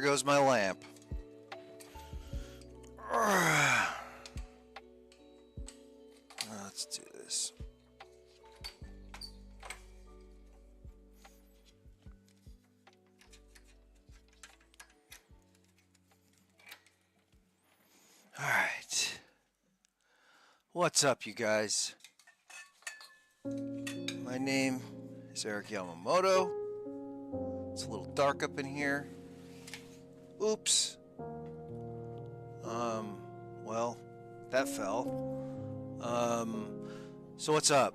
goes my lamp. Let's do this. All right. What's up, you guys? My name is Eric Yamamoto. It's a little dark up in here. Oops. Well, that fell. So what's up?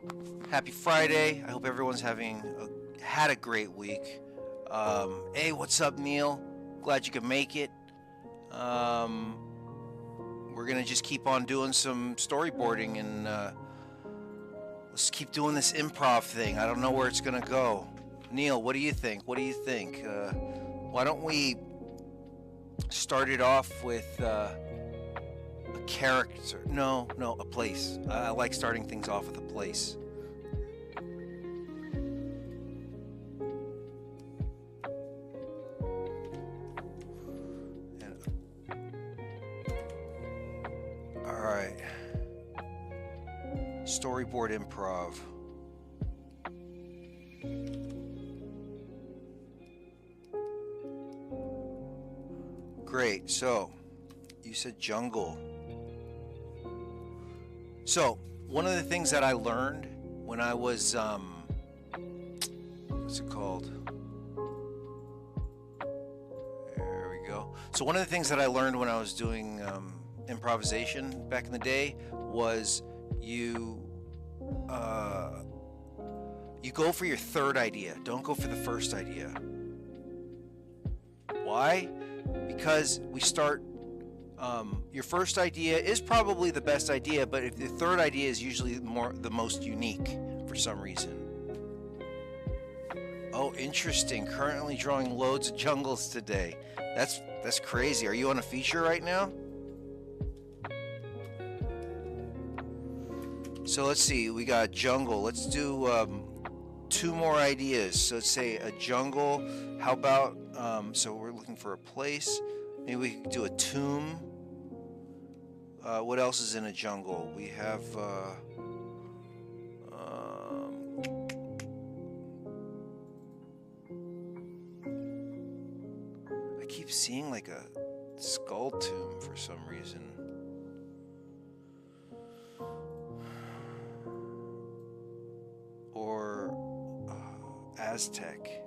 Happy Friday. I hope everyone's had a great week. Hey, what's up, Neil? Glad you could make it. We're gonna just keep on doing some storyboarding and let's keep doing this improv thing. I don't know where it's gonna go. Neil, what do you think? Why don't we start it off with a character? No, a place. I like starting things off with a place. All right. Storyboard improv. Great. So, you said jungle. So, one of the things that I learned when I was, what's it called? There we go. So, one of the things that I learned when I was doing improvisation back in the day was you go for your third idea. Don't go for the first idea. Why? Because we start, your first idea is probably the best idea, but if the third idea is usually the most unique for some reason. Oh, interesting. Currently drawing loads of jungles today. That's crazy. Are you on a feature right now? So let's see. We got jungle. Let's do 2 more ideas. So let's say a jungle. How about so we're looking for a place. Maybe we could do a tomb. What else is in a jungle? We have I keep seeing like a skull tomb for some reason. Or Aztec.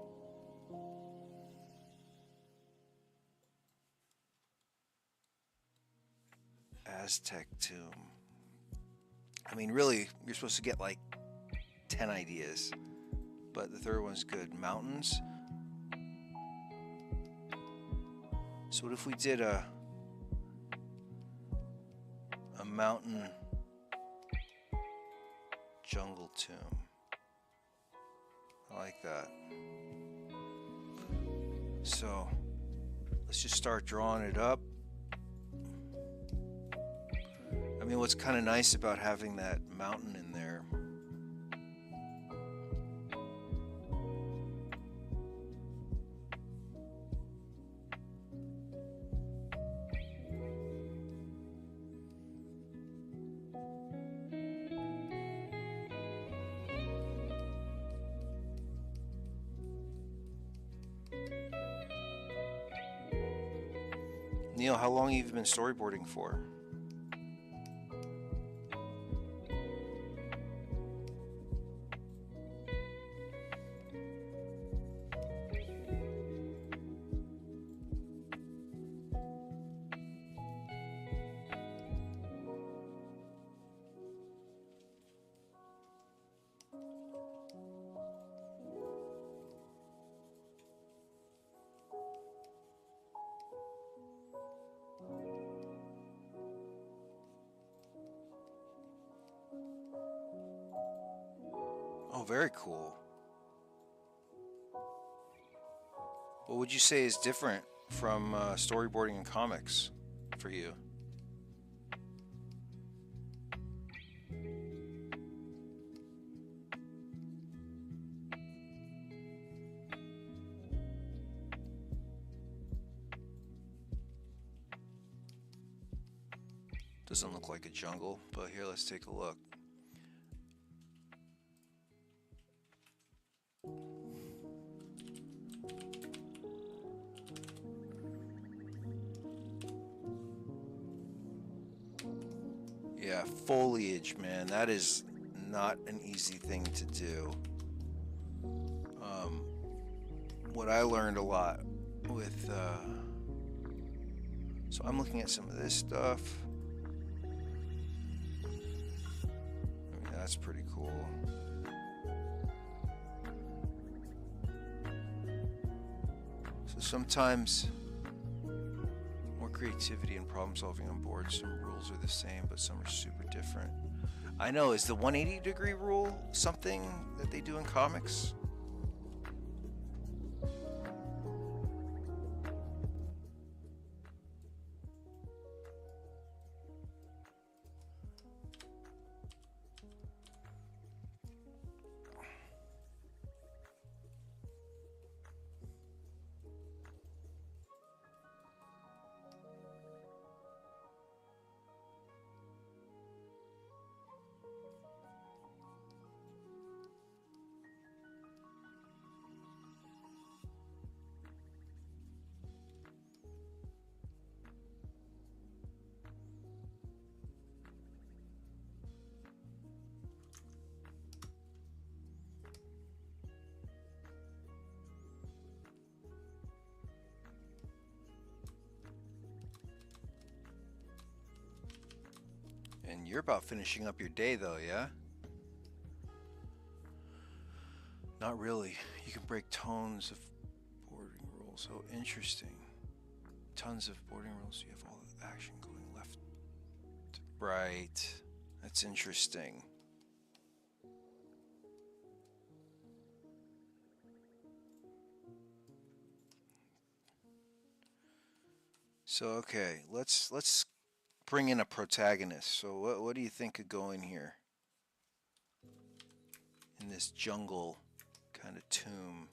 Aztec tomb. I mean, really, you're supposed to get like 10 ideas, but the third one's good. Mountains. So what if we did a mountain jungle tomb? I like that. So let's just start drawing it up. I mean, what's kind of nice about having that mountain in there? Neil, how long have you been storyboarding for? Oh, very cool. What would you say is different from storyboarding in comics for you? Doesn't look like a jungle, but here, let's take a look. Yeah, foliage, man. That is not an easy thing to do. Um, what I learned a lot with, so I'm looking at some of this stuff. I mean, that's pretty cool. So sometimes more creativity and problem solving on board. Some rules are the same, but some are super different. I know, is the 180-degree rule something that they do in comics? And you're about finishing up your day, though, yeah? Not really. You can break tons of boarding rules. So interesting. Tons of boarding rules. You have all the action going left. Right. That's interesting. So okay, let's bring in a protagonist. So what do you think could go in here? In this jungle kind of tomb.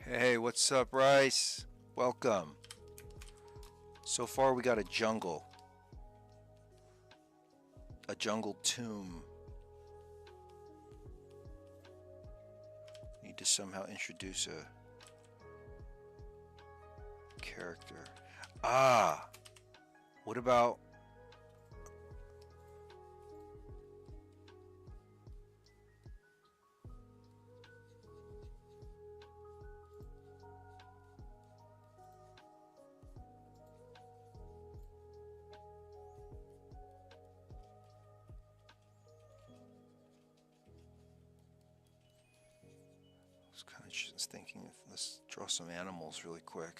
Hey, what's up, Rice? Welcome. So far we got a jungle tomb. Need to somehow introduce a character. Ah, what about I was kind of just thinking of, let's draw some animals really quick.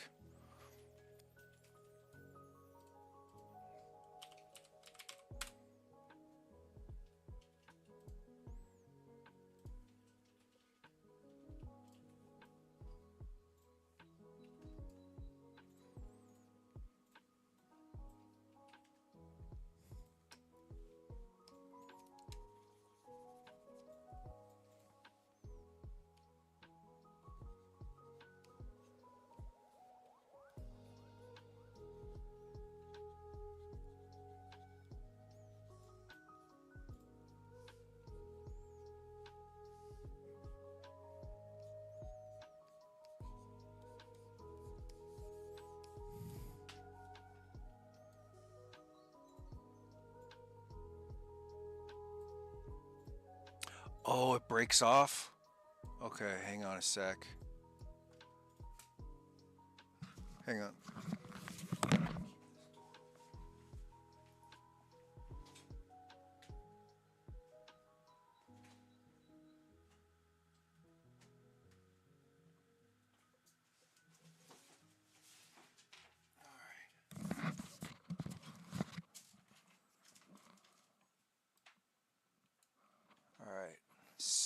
Oh, it breaks off? Okay, hang on a sec. Hang on.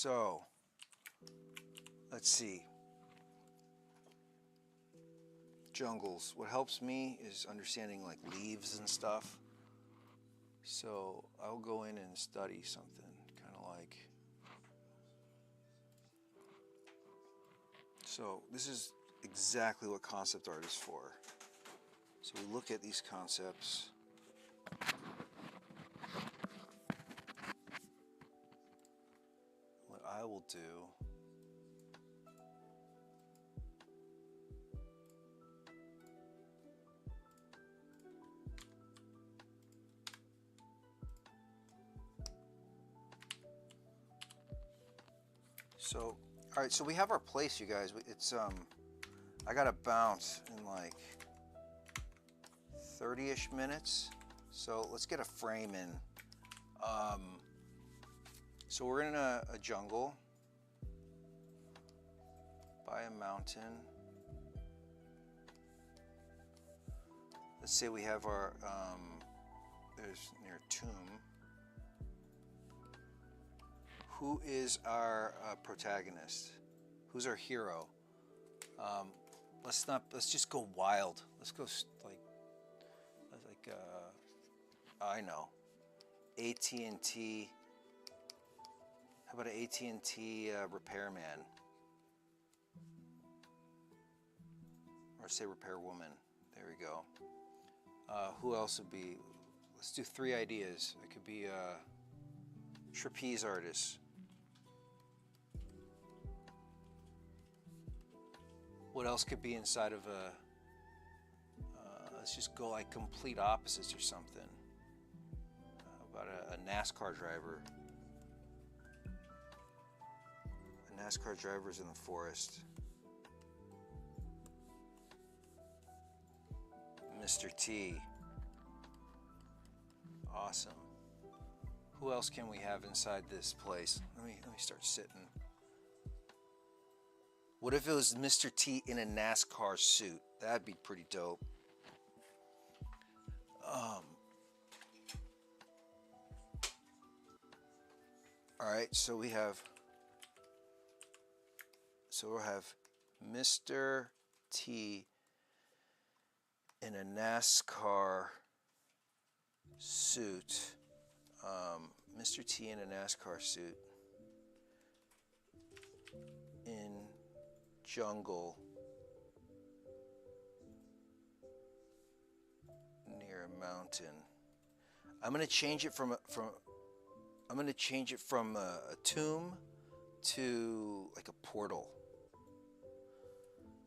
So, let's see. Jungles. What helps me is understanding like leaves and stuff. So I'll go in and study something, kind of like. So this is exactly what concept art is for. So we look at these concepts. What I will do so, all right, so we have our place, you guys. It's I gotta bounce in like 30-ish minutes. So let's get a frame in. So we're in a jungle by a mountain. Let's say we have our there's near a tomb. Who is our protagonist? Who's our hero? Let's just go wild. Let's go like I know, AT&T. How about an AT&T repairman? Or say repairwoman. There we go. Who else would be? Let's do 3 ideas. It could be a trapeze artist. What else could be inside of a, let's just go like complete opposites or something. How about a NASCAR driver? A NASCAR driver's in the forest. Mr. T. Awesome. Who else can we have inside this place? Let me start sitting. What if it was Mr. T in a NASCAR suit? That'd be pretty dope. All right, so we'll have Mr. T in a NASCAR suit. Mr. T in a NASCAR suit in jungle near a mountain. I'm gonna change it from a tomb to like a portal.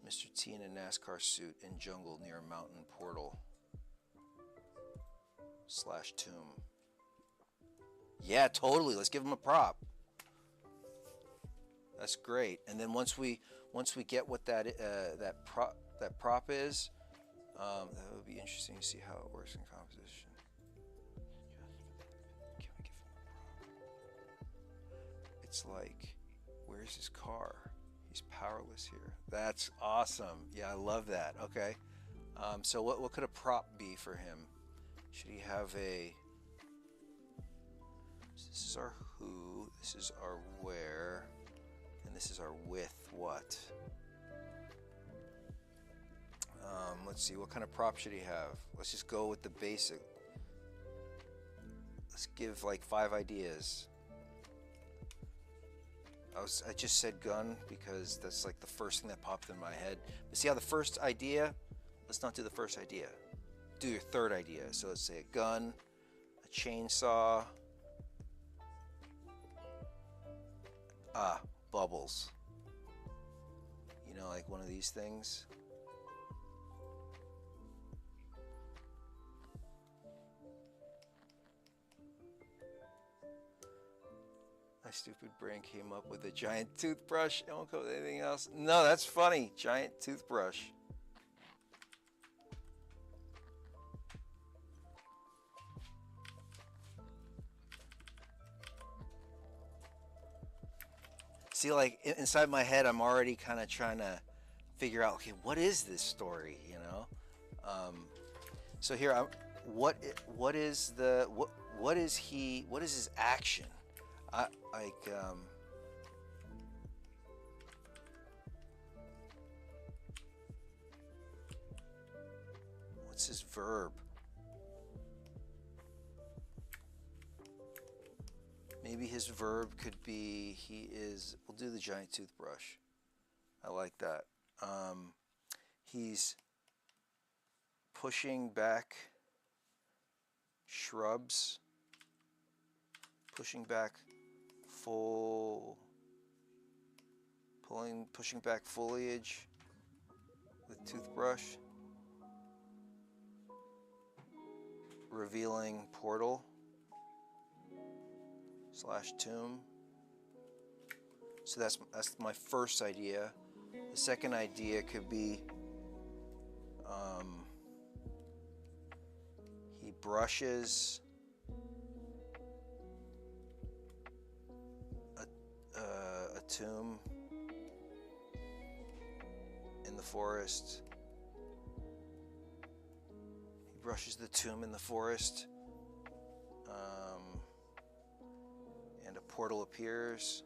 Mr. T in a NASCAR suit in jungle near a mountain portal / tomb. Yeah, totally. Let's give him a prop. That's great. And then once we get what that prop is, that would be interesting to see how it works in composition. Can we give him a prop? It's like, where's his car? He's powerless here. That's awesome. Yeah, I love that. Okay. So what could a prop be for him? Should he have a... This is our who, this is our where, and this is our with what. Let's see, what kind of prop should he have? Let's just go with the basic. Let's give like 5 ideas. I just said gun because that's like the first thing that popped in my head. But see how the first idea, let's not do the first idea. Do your third idea. So let's say a gun, a chainsaw, bubbles. You know, like one of these things. My stupid brain came up with a giant toothbrush. I won't go with anything else. No, that's funny. Giant toothbrush. See, like inside my head, I'm already kind of trying to figure out, okay, what is this story? You know. So here, what is his action? What's his verb? Maybe his verb could be he is. We'll do the giant toothbrush. I like that. He's pushing back shrubs, pushing back pushing back foliage with toothbrush, revealing portal / tomb. So that's my first idea. The second idea could be he brushes a tomb in the forest. He brushes the tomb in the forest, and a portal appears.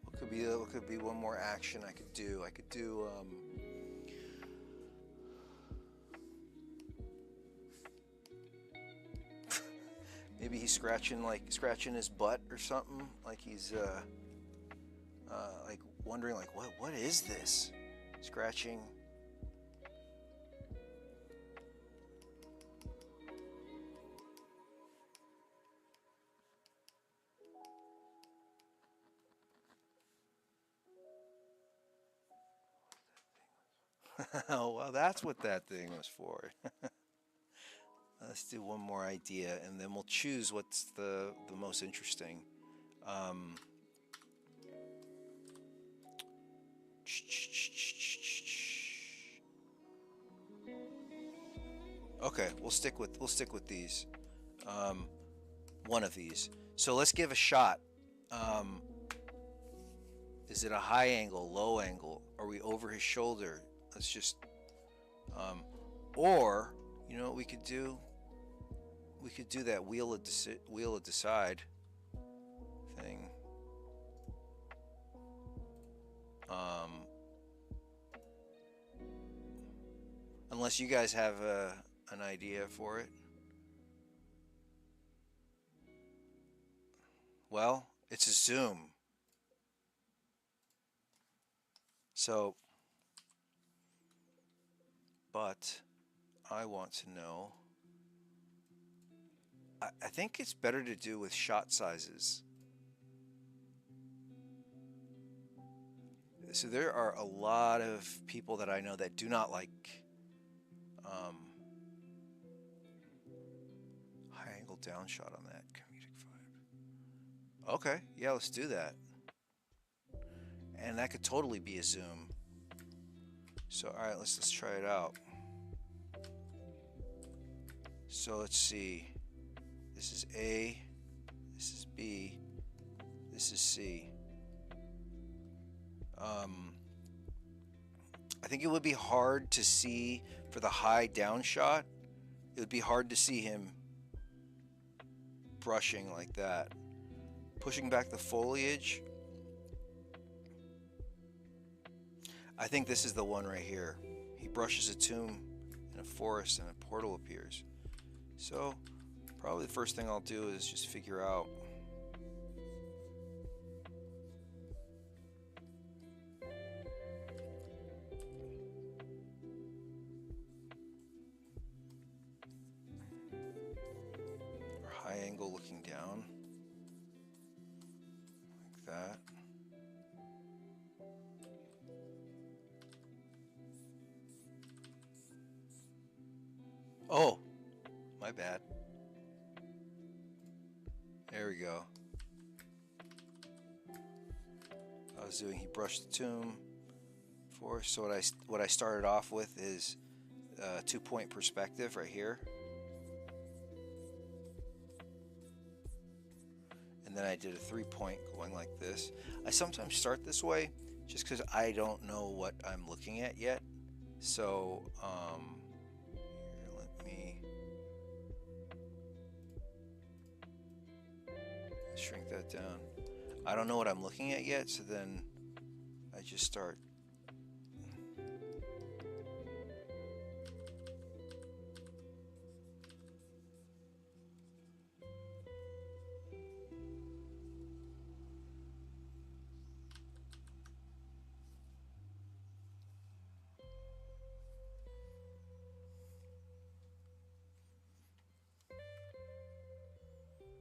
What could be one more action I could do? I could do maybe he's scratching his butt or something, like he's like wondering like what is this? Scratching. Oh, well, that's what that thing was for. Let's do one more idea, and then we'll choose what's the most interesting. Okay, we'll stick with these. One of these. So let's give a shot. Is it a high angle, low angle? Are we over his shoulder? Let's just, or you know what we could do? We could do that wheel of decide thing. Unless you guys have an idea for it. Well, it's a zoom. So, but I want to know. I think it's better to do with shot sizes. So there are a lot of people that I know that do not like high angle down shot on that comedic vibe. Okay, yeah, let's do that. And that could totally be a zoom. So all right, let's try it out. So let's see. This is A, this is B, this is C. I think it would be hard to see for the high down shot. It would be hard to see him brushing like that. Pushing back the foliage. I think this is the one right here. He brushes a tomb in a forest and a portal appears. So probably the first thing I'll do is just figure out or high angle looking down like that. Oh, my bad. There we go. I was doing, he brushed the tomb for. So what I started off with is 2-point perspective right here. And then I did a 3-point going like this. I sometimes start this way just because I don't know what I'm looking at yet. So here, let me shrink that down. I don't know what I'm looking at yet, so then I just start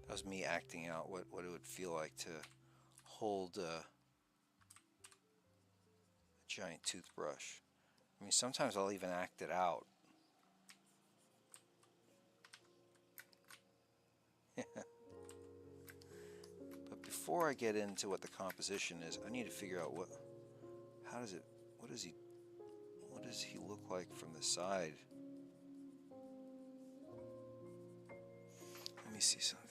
That was me acting out what it would feel like to hold a giant toothbrush. I mean, sometimes I'll even act it out. But before I get into what the composition is, I need to figure out what does he look like from the side? Let me see something.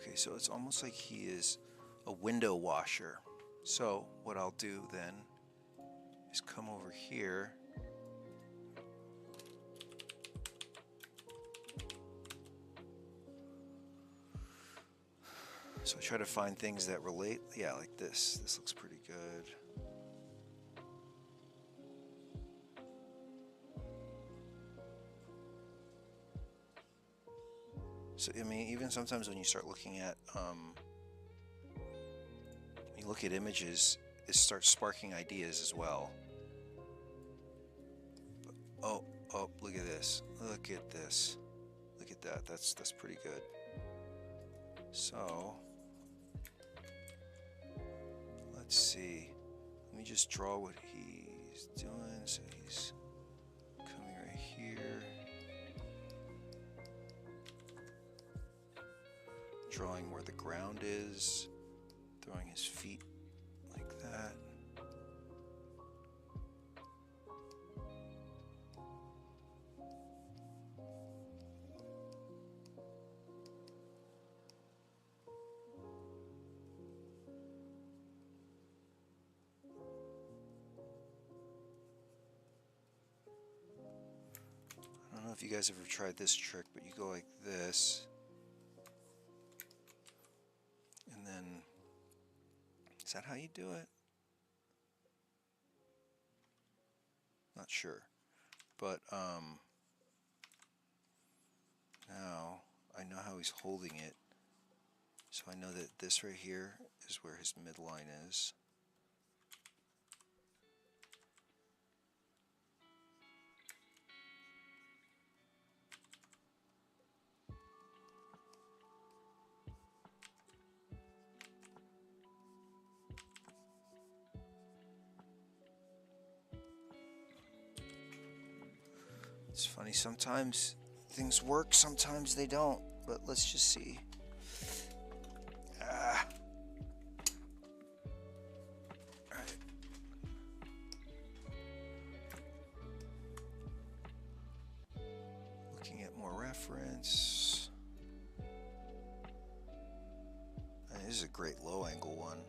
Okay, so it's almost like he is a window washer. So what I'll do then is come over here. So I try to find things that relate. Yeah, like this. This looks pretty good. So, I mean, even sometimes when you start looking at, you look at images, it starts sparking ideas as well. But, oh, look at this. Look at this. Look at that. That's pretty good. So, let's see. Let me just draw what he's doing. So he's coming right here. Drawing where the ground is. Throwing his feet like that. I don't know if you guys ever tried this trick, but you go like this. And then, is that how you do it? Not sure. But now I know how he's holding it. So I know that this right here is where his midline is. It's funny, sometimes things work, sometimes they don't, but let's just see. Alright. Looking at more reference. And this is a great low angle one.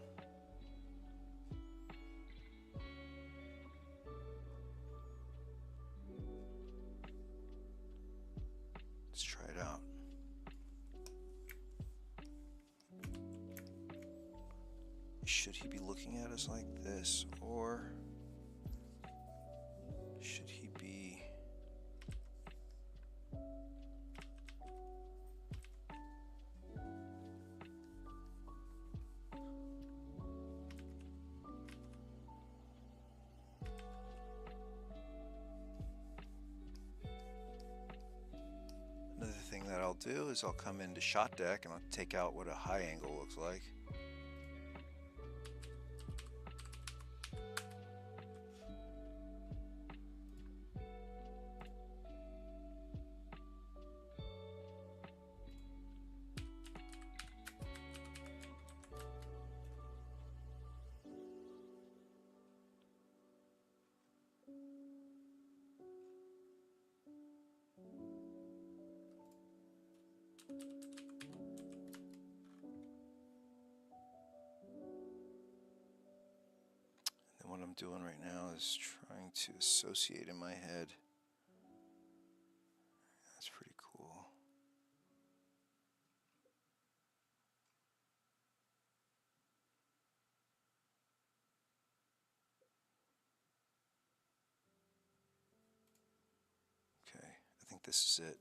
Let's try it out. Should he be looking at us like this, or should he be Another thing that I'll do is I'll come into shot deck and I'll take out what a high angle looks like. And what I'm doing right now is trying to associate in my head. That's pretty cool. Okay, I think this is it.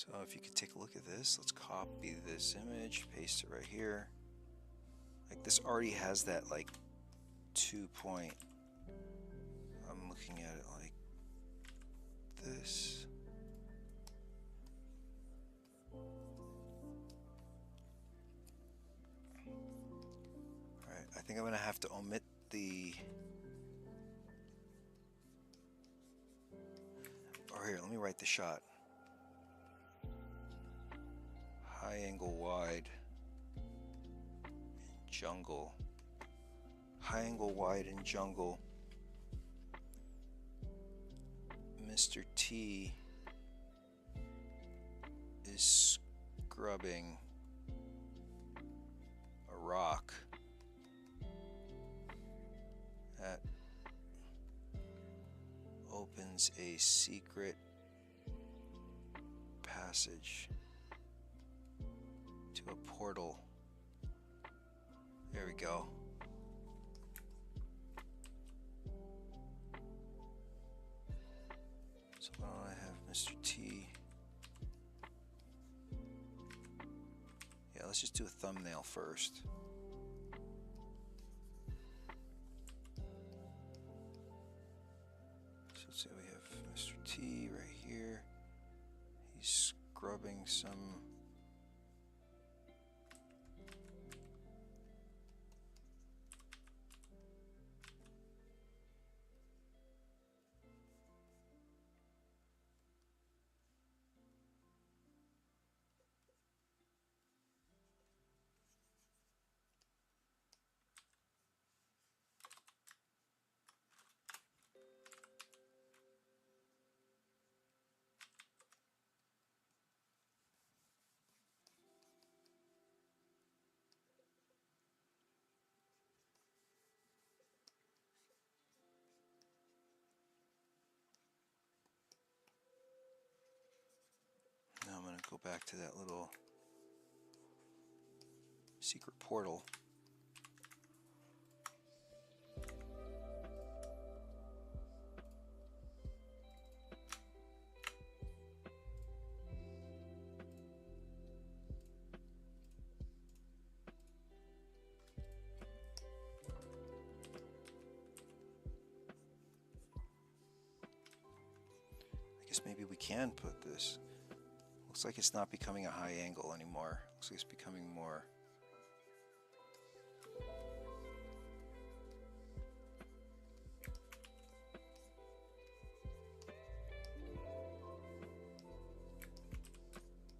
So if you could take a look at this, let's copy this image, paste it right here. Like this already has that like 2-point. I'm looking at it like this. Alright, I think I'm gonna have to omit the... Or here, let me write the shot. High angle wide in jungle. High angle wide in jungle. Mr. T is scrubbing a rock. That opens a secret passage to a portal. There we go. So now I have Mr. T. Yeah, let's just do a thumbnail first. So let's say we have Mr. T right here. He's scrubbing some... Now I'm going to go back to that little secret portal. I guess maybe we can put this. Looks like it's not becoming a high angle anymore. Looks like it's becoming more...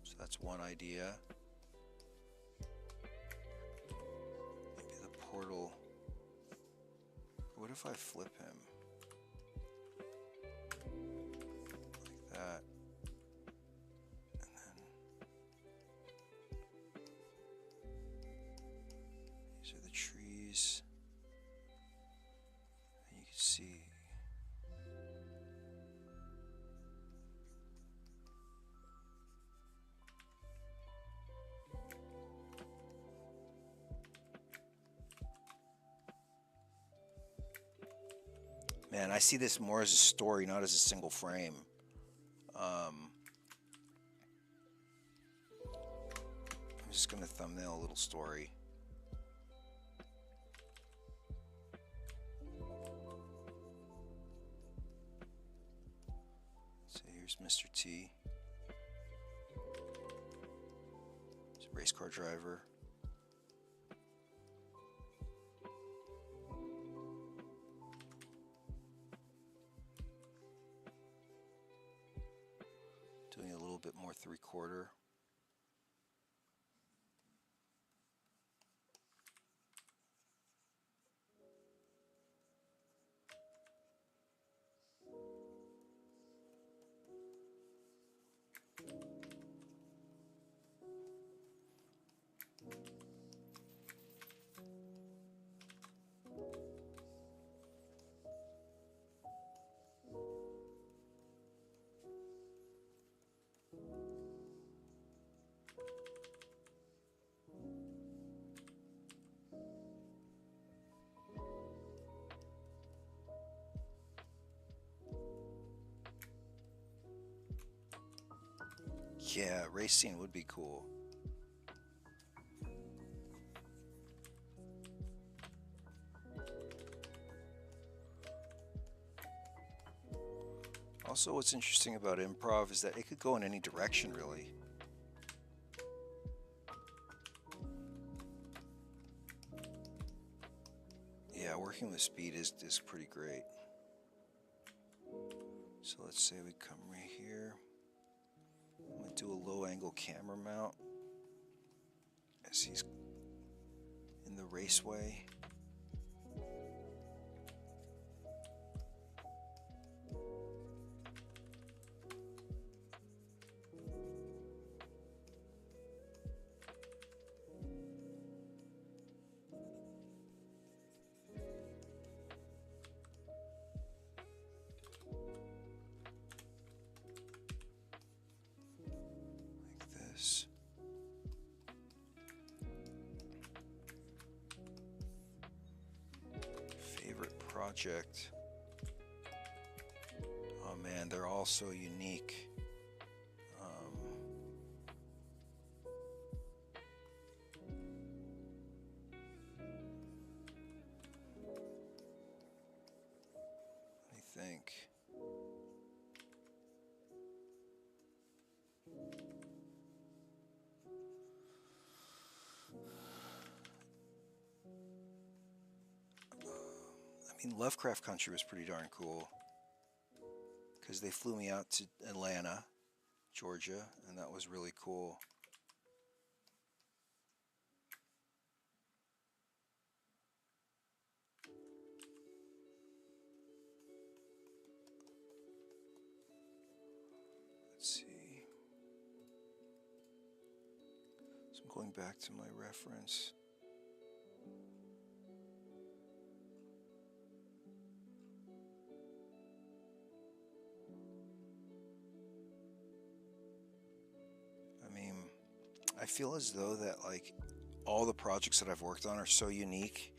So that's one idea. Maybe the portal... What if I flip him? Like that. These are the trees. And you can see. Man, I see this more as a story, not as a single frame. I'm just going to thumbnail a little story. So here's Mr. T. He's a race car driver. Doing a little bit more 3/4. Yeah, race scene would be cool. Also, what's interesting about improv is that it could go in any direction, really. Yeah, working with speed is pretty great. So let's say we come right here. I'm going to do a low angle camera mount as he's in the raceway. Like this. Favorite project. Oh man, they're all so unique. Let me think. I mean, Lovecraft Country was pretty darn cool because they flew me out to Atlanta, Georgia, and that was really cool. Let's see. So I'm going back to my reference. I mean, I feel as though that like all the projects that I've worked on are so unique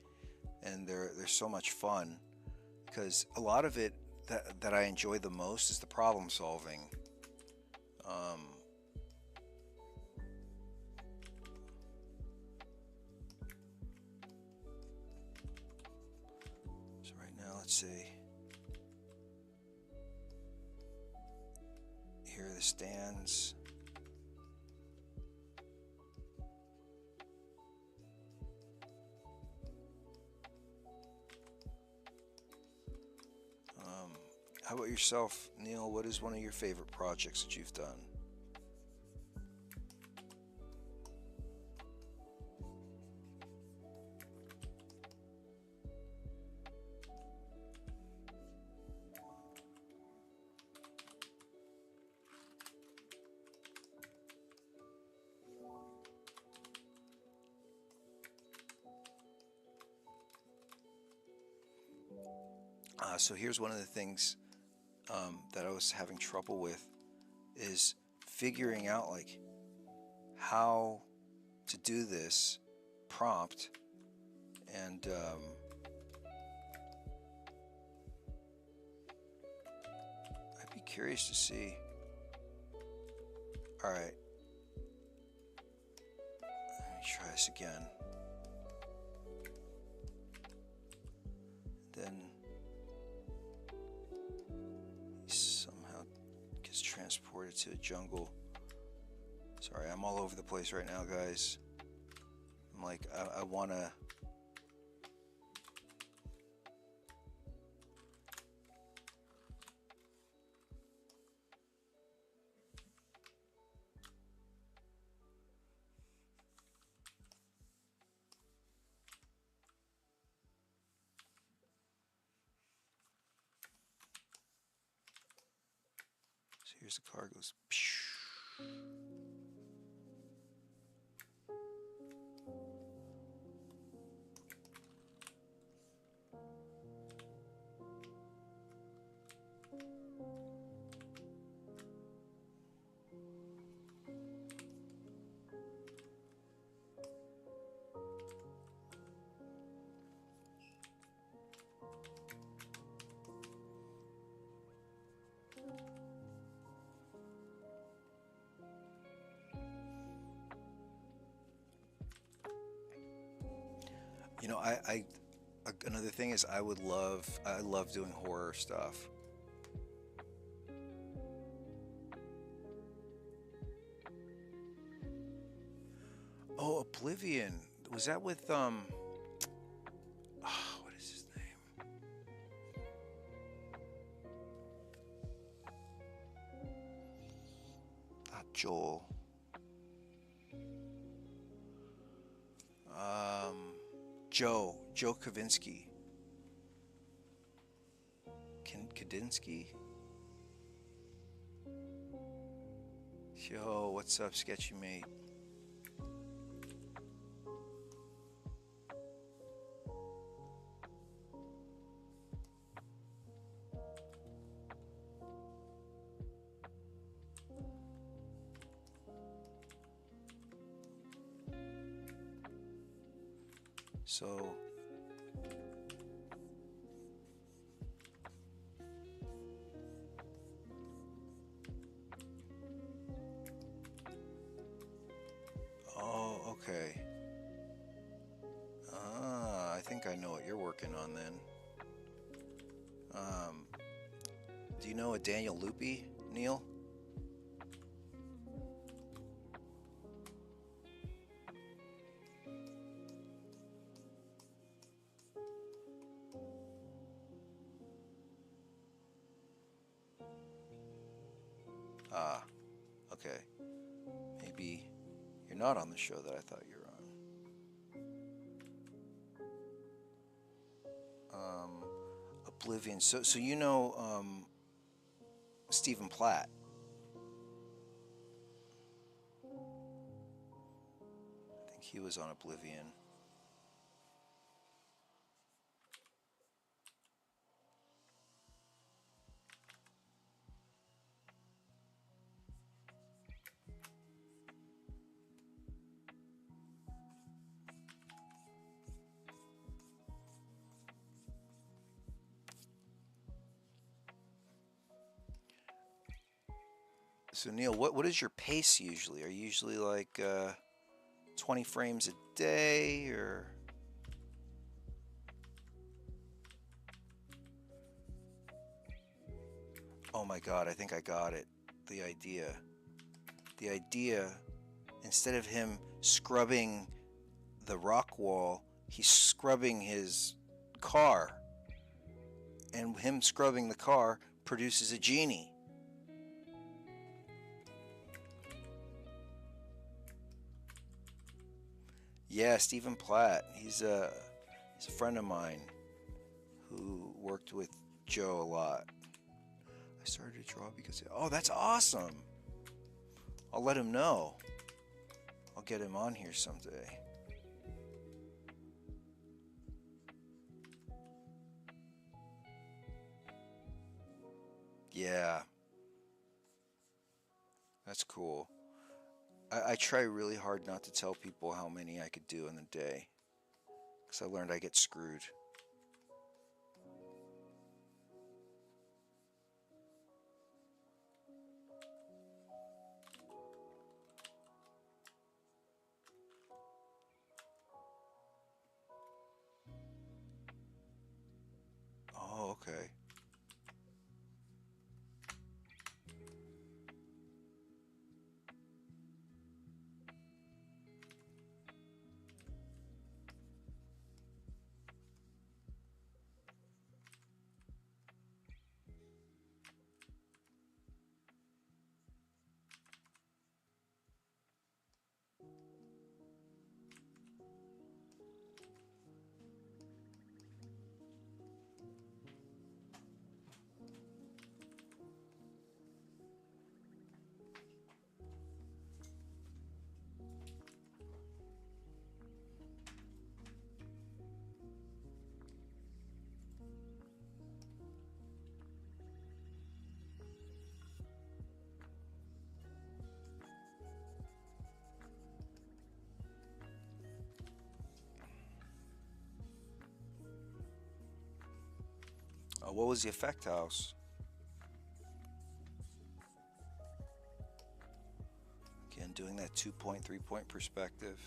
and they're so much fun because a lot of it that I enjoy the most is the problem solving. So right now, let's see. Here are the stands. How about yourself, Neil? What is one of your favorite projects that you've done? So here's one of the things that I was having trouble with is figuring out like how to do this prompt, and I'd be curious to see. All right, let me try this again. Then he somehow gets transported to a jungle. Sorry, I'm all over the place right now, guys. I'm like, I want to... So here's the car goes... You know, another thing is I love doing horror stuff. Oh, Oblivion. Was that with what is his name? Not Joel. Um, Joe Kavinsky. Kadinsky. Yo, what's up, sketchy mate? So, oh, okay. Ah, I think I know what you're working on then. Um, do you know a Daniel Loopy, Neil? Ah, okay. Maybe you're not on the show that I thought you were on. Oblivion. So you know Stephen Platt. I think he was on Oblivion. So Neil, what is your pace usually? Are you usually like 20 frames a day or? Oh my God, I think I got it. The idea. The idea, instead of him scrubbing the rock wall, he's scrubbing his car. And him scrubbing the car produces a genie. Yeah, Stephen Platt. He's a friend of mine who worked with Joe a lot. I started to draw because oh, that's awesome. I'll let him know. I'll get him on here someday. Yeah, that's cool. I try really hard not to tell people how many I could do in a day because I learned I get screwed. Oh, okay. What was the effect house? Again, doing that 2 point, 3 point perspective.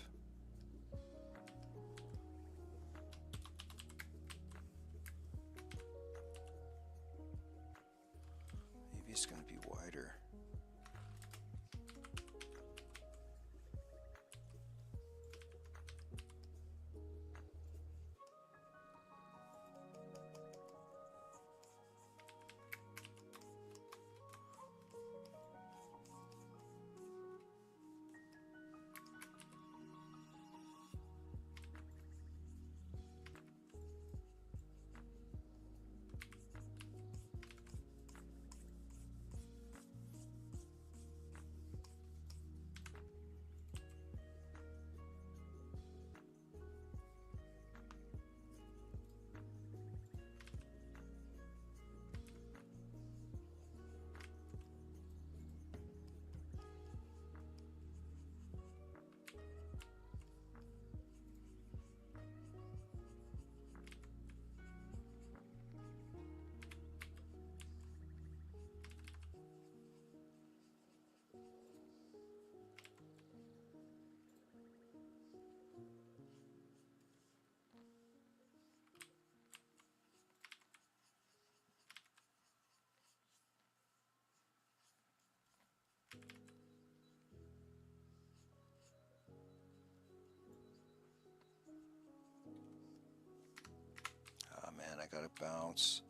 gotta bounce.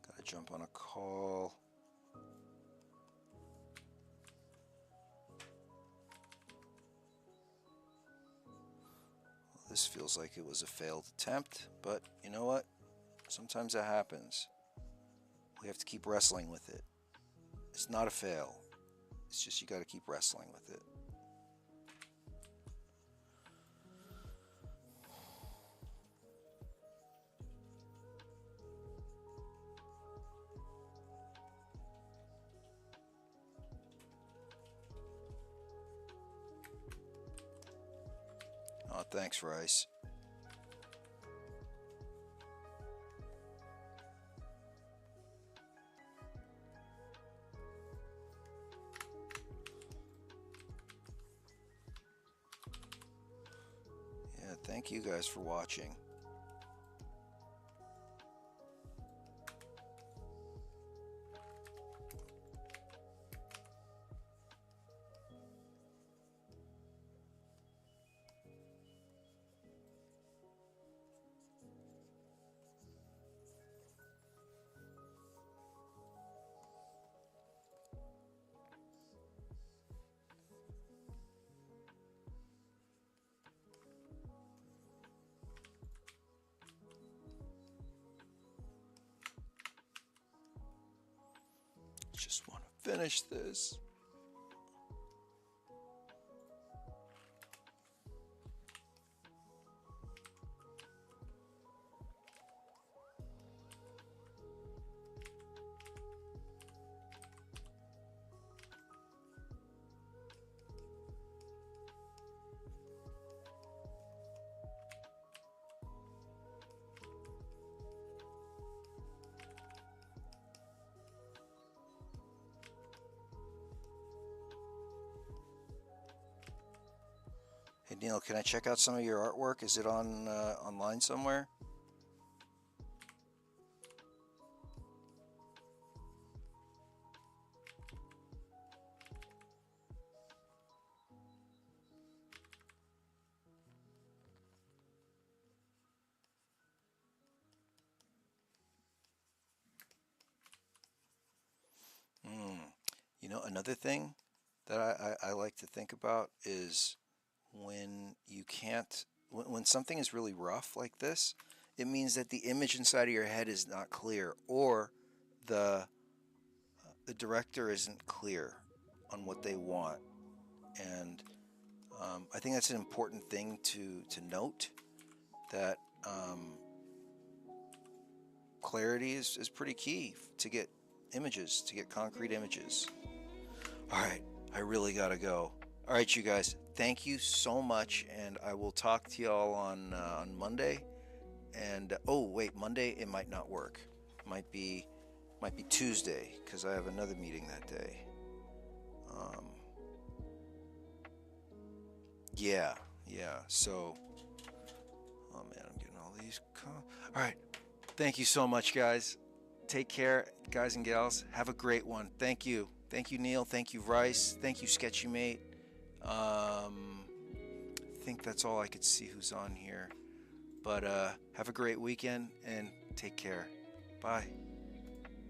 Gotta jump on a call. Well, this feels like it was a failed attempt, but you know what? Sometimes that happens. We have to keep wrestling with it. It's not a fail. It's just you gotta keep wrestling with it. Oh, thanks, Rice. Yeah, thank you guys for watching. Just want to finish this. Hey Neil, can I check out some of your artwork? Is it on online somewhere? You know, another thing that I like to think about is when you can't, when something is really rough like this, it means that the image inside of your head is not clear, or the the director isn't clear on what they want. And I think that's an important thing to note, that clarity is pretty key to get images, to get concrete images. All right, I really gotta go. All right, you guys, thank you so much, and I will talk to y'all on Monday. And oh wait, Monday it might not work. Might be Tuesday, because I have another meeting that day. Yeah, yeah. So, oh man, I'm getting all these. All right, thank you so much, guys. Take care, guys and gals. Have a great one. Thank you. Thank you, Neil. Thank you, Rice. Thank you, Sketchy Mate. I think that's all I could see who's on here. But have a great weekend and take care. Bye.